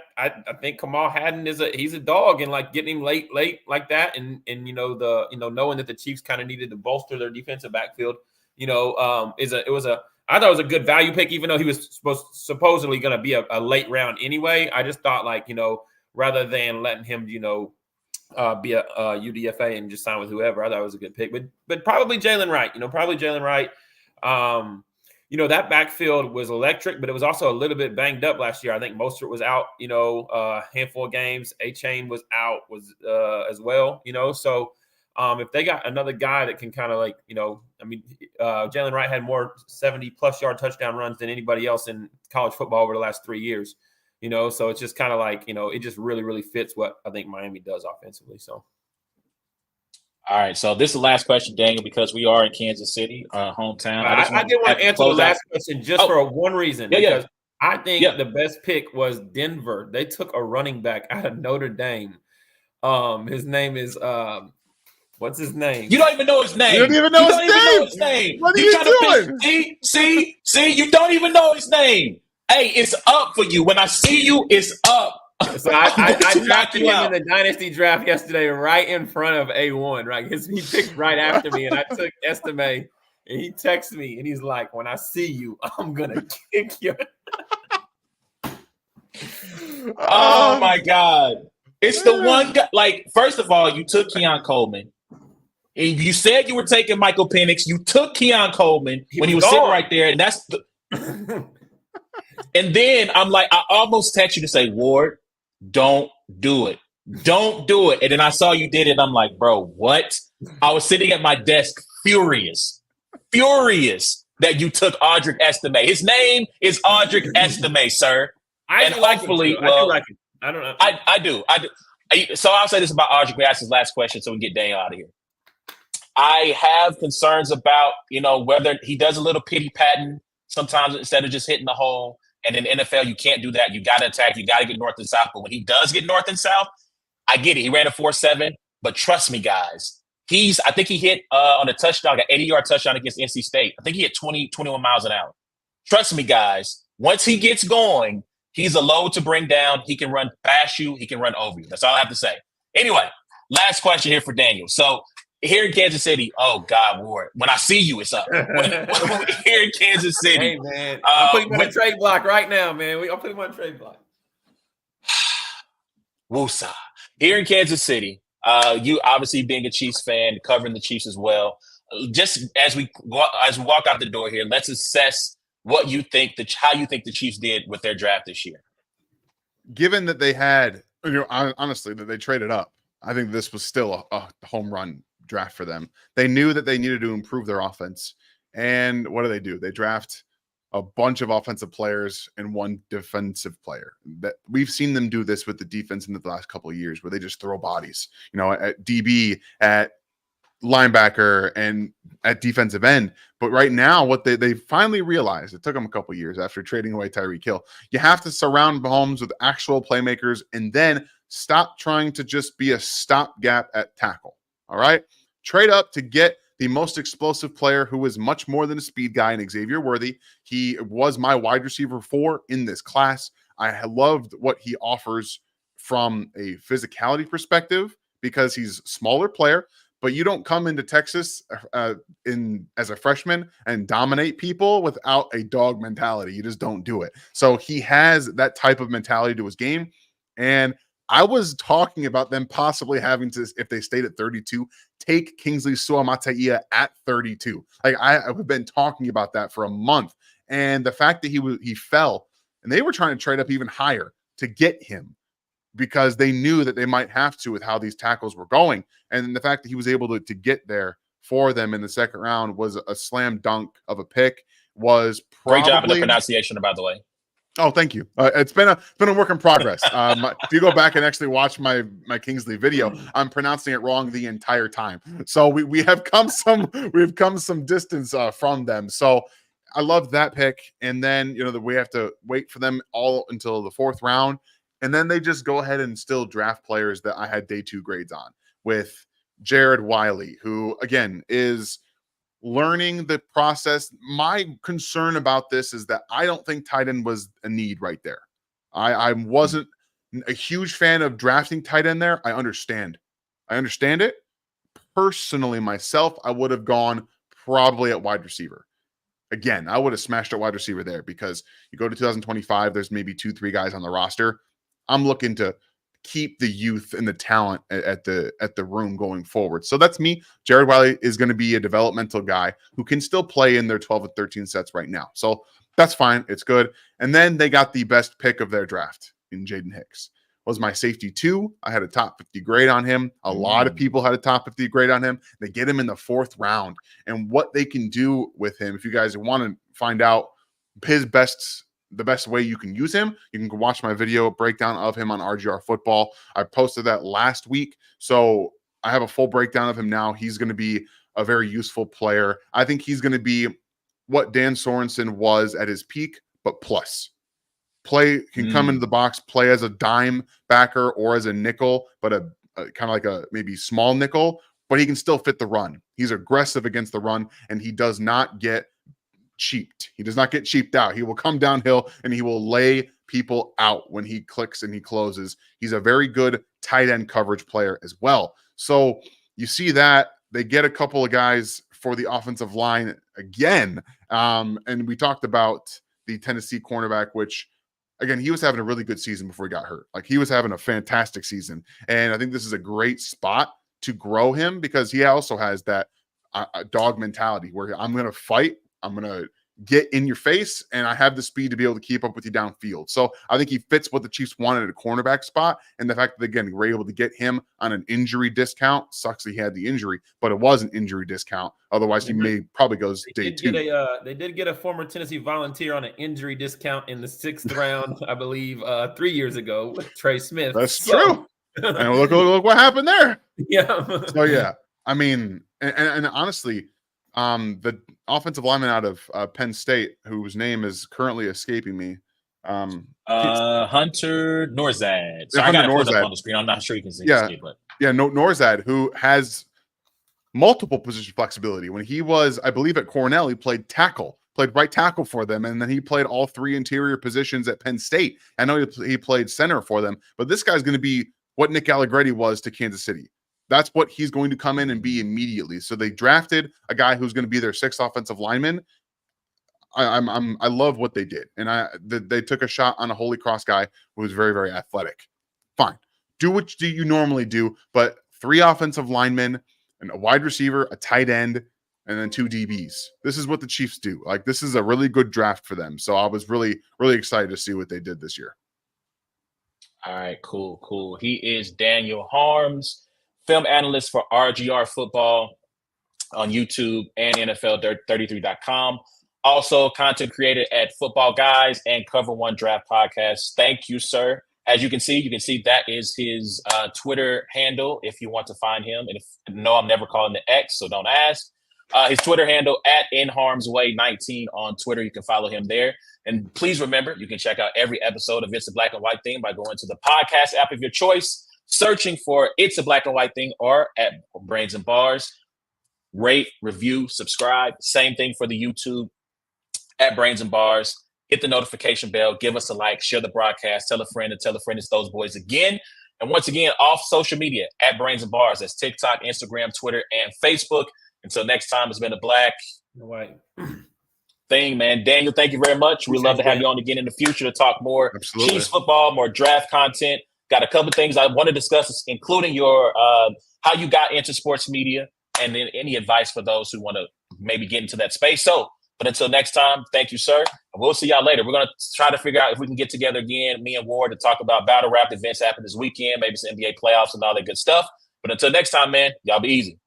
think Kamal Hadden he's a dog, and getting him late like that, and knowing that the Chiefs kind of needed to bolster their defensive backfield, I thought it was a good value pick, even though he was supposedly going to be a late round anyway. I just thought rather than letting him be a UDFA and just sign with whoever, I thought it was a good pick. But probably Jalen Wright. That backfield was electric, but it was also a little bit banged up last year. I think Mostert was out, a handful of games. Achane was out as well, So if they got another guy that can kind of Jalen Wright had more 70-plus yard touchdown runs than anybody else in college football over the last 3 years, So it's just kind of it just really, really fits what I think Miami does offensively. So. All right, so this is the last question, Daniel, because we are in Kansas City, hometown. I did want to answer the last question just for one reason. Because I think the best pick was Denver. They took a running back out of Notre Dame. His name is what's his name? You don't even know his name. You don't even know his name. What are you doing? See, you don't even know his name. Hey, it's up for you. When I see you, it's up. So I drafted him in the dynasty draft yesterday, right in front of A1, right? Because he picked right after me, and I took Estime, and he texted me, and he's like, "When I see you, I'm gonna kick you." Oh my God! It's the one guy. First of all, you took Keon Coleman. And you said you were taking Michael Penix. You took Keon Coleman when he was sitting right there, and that's the. And then I'm like, I almost text you to say, Ward, don't do it. Don't do it. And then I saw you did it. I'm like, bro, what? I was sitting at my desk furious that you took Audric Estime. His name is Audric Estime, sir. I do like him. I don't know. I do. So I'll say this about Audric. We ask his last question so we can get Daniel out of here. I have concerns about, whether he does a little pity patting sometimes instead of just hitting the hole. And in the NFL, you can't do that. You got to attack. You got to get north and south. But when he does get north and south, I get it. He ran a 4.7. But trust me, guys, I think he hit on a touchdown, an 80-yard touchdown against NC State. I think he hit 21 miles an hour. Trust me, guys, once he gets going, he's a load to bring down. He can run past you. He can run over you. That's all I have to say. Anyway, last question here for Daniel. So, here in Kansas City, oh God, Ward, when I see you, it's up. Here in Kansas City. Hey, man, I'm putting him on a trade block right now, man. I'm putting him on a trade block. Woosah. Here in Kansas City, you obviously being a Chiefs fan, covering the Chiefs as well. Just as we walk out the door here, let's assess what you think, how you think the Chiefs did with their draft this year. Given that they had, honestly, that they traded up, I think this was still a home run draft for them. They knew that they needed to improve their offense. And what do? They draft a bunch of offensive players and one defensive player. That we've seen them do this with the defense in the last couple of years, where they just throw bodies, at DB, at linebacker, and at defensive end. But right now, what they finally realized, it took them a couple of years after trading away Tyreek Hill, you have to surround Mahomes with actual playmakers and then stop trying to just be a stopgap at tackle. All right. Trade up to get the most explosive player who is much more than a speed guy in Xavier Worthy. He was my wide receiver 4 in this class. I loved what he offers from a physicality perspective because he's a smaller player, but you don't come into Texas as a freshman and dominate people without a dog mentality. You just don't do it. So he has that type of mentality to his game. And I was talking about them possibly having to, if they stayed at 32, take Kingsley Suamataia at 32. I've been talking about that for a month. And the fact that he fell, and they were trying to trade up even higher to get him because they knew that they might have to with how these tackles were going. And the fact that he was able to get there for them in the second round was a slam dunk of a pick. Was probably, great job in the pronunciation, by the way. Oh, thank you. It's been a work in progress. If you go back and actually watch my Kingsley video, I'm pronouncing it wrong the entire time. So we have come some distance from them. So I love that pick. And then we have to wait for them all until the 4th round, and then they just go ahead and still draft players that I had day 2 grades on, with Jared Wiley, who again is learning the process. My concern about this is that I don't think tight end was a need right there. I wasn't a huge fan of drafting tight end there. I understand it. Personally, myself, I would have gone probably at wide receiver. Again, I would have smashed at wide receiver there, because you go to 2025, there's maybe 2-3 guys on the roster. I'm looking to keep the youth and the talent at the room going forward. So that's me. Jared Wiley is going to be a developmental guy who can still play in their 12 and 13 sets right now. So that's fine. It's good. And then they got the best pick of their draft in Jaden Hicks. Was my safety 2. I had a top 50 grade on him. A lot of people had a top 50 grade on him. They get him in the 4th round. And what they can do with him, if you guys want to find out the best way you can use him, you can go watch my video breakdown of him on RGR Football. I posted that last week, so I have a full breakdown of him now. He's going to be a very useful player. I think he's going to be what Dan Sorensen was at his peak, but plus. Can come into the box, play as a dime backer or as a nickel, but a kind of like a maybe small nickel, but he can still fit the run. He's aggressive against the run, and he does not get cheaped. He does not get cheaped out. He will come downhill and he will lay people out when he clicks and he closes. He's a very good tight end coverage player as well. So you see that they get a couple of guys for the offensive line again. And we talked about the Tennessee cornerback, which again, he was having a really good season before he got hurt. Like, he was having a fantastic season. And I think this is a great spot to grow him, because he also has that dog mentality where I'm going to fight. I'm going to get in your face, and I have the speed to be able to keep up with you downfield. So I think he fits what the Chiefs wanted at a cornerback spot. And the fact that, again, we're able to get him on an injury discount, sucks he had the injury, but it was an injury discount. Otherwise, he may probably goes day 2. They did get a former Tennessee Volunteer on an injury discount in the 6th round, I believe, 3 years ago, Trey Smith. That's true. And look what happened there. Yeah. So, yeah, I mean, and honestly, the offensive lineman out of Penn State, whose name is currently escaping me. Hunter Nourzad. So Hunter I got it Nourzad on the screen. I'm not sure you can see it, but Nourzad, who has multiple position flexibility. When he was, I believe, at Cornell, he played right tackle for them, and then he played all 3 interior positions at Penn State. I know he played center for them, but this guy's going to be what Nick Allegretti was to Kansas City. That's what he's going to come in and be immediately. So they drafted a guy who's going to be their 6th offensive lineman. I love what they did, and they took a shot on a Holy Cross guy who was very, very athletic. Fine, do what you normally do, but 3 offensive linemen and a wide receiver, a tight end, and then 2 DBs. This is what the Chiefs do. Like, this is a really good draft for them. So I was really, really excited to see what they did this year. All right, cool. He is Daniel Harms, film analyst for RGR Football on YouTube and NFL33.com. Also, content creator at Football Guys and Cover One Draft Podcast. Thank you, sir. As you can see that is his Twitter handle if you want to find him. And no, I'm never calling the X, so don't ask. His Twitter handle at InHarmsWay19 on Twitter. You can follow him there. And please remember, you can check out every episode of It's a Black and White Thing by going to the podcast app of your choice, searching for It's a Black and White Thing or at Brains and Bars. Rate, review, subscribe. Same thing for the YouTube at Brains and Bars. Hit the notification bell, give us a like, share the broadcast, tell a friend it's those boys again. And once again, off social media at Brains and Bars. That's TikTok, Instagram, Twitter, and Facebook. Until next time, it's been a black and white thing, man. Daniel, thank you very much. We'd love to have you on again in the future to talk more Chiefs football, more draft content. Got a couple of things I want to discuss, including your how you got into sports media, and then any advice for those who want to maybe get into that space. So, but until next time, thank you, sir. And we'll see y'all later. We're going to try to figure out if we can get together again, me and Ward, to talk about battle rap events happening this weekend, maybe some NBA playoffs and all that good stuff. But until next time, man, y'all be easy.